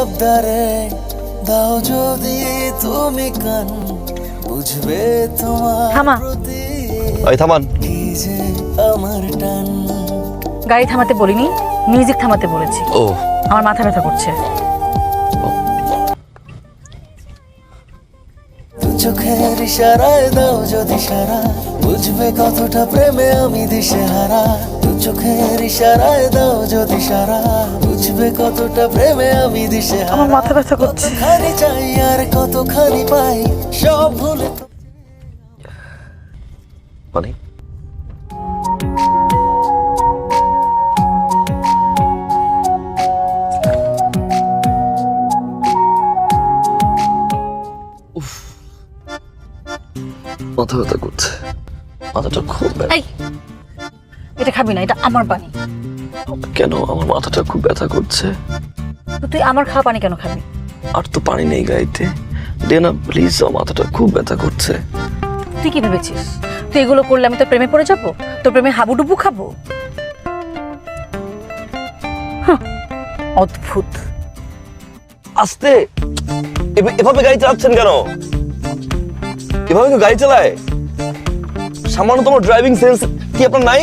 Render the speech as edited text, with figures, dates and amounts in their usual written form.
আবদারে দাও যদি তুমি কান বুঝবে তোমার থামা। প্রতি এই থামান। এই যে আমার টান। গাড়ি থামাতে বলিনি, মিউজিক থামাতে বলেছি। ও আমার মাথা ব্যথা করছে। দু চোখের ইশারায় দাও যদি সারা বুঝবে কতটা প্রেমে আমি দিশেহারা। দু চোখের ইশারায় দাও যদি সারা বুঝবে কতটা প্রেমে আমি দিশেহারা। আমার মাথা ব্যথা করছে। কতখানি চাই আর কতখানি পাই সব ভুলে তো মানে উফ, মাথা ব্যথা করছে, মাথাটা খুব ব্যথা। এই, এটা খাবি না, এটা আমার পানি। কেন আমার মাথাটা খুব ব্যথা করছে? তো তুই আমার খাওয়া পানি কেন খাবি? আর তো পানি নেই গাড়িতে, দে না প্লিজ, আমার মাথাটা খুব ব্যথা করছে। তুই কি ভেবেছিস তুই এগুলো করলে আমি তোর প্রেমে পড়ে যাবো, তোর প্রেমে হাবুডুবু খাবো? হাহ, অদ্ভুত। আস্তে, এভাবে গাড়ি চালাচ্ছেন কেন? এভাবে কেউ গাড়ি চালায়? সামান্য তোমার ড্রাইভিং সেন্স কি আপনার নাই?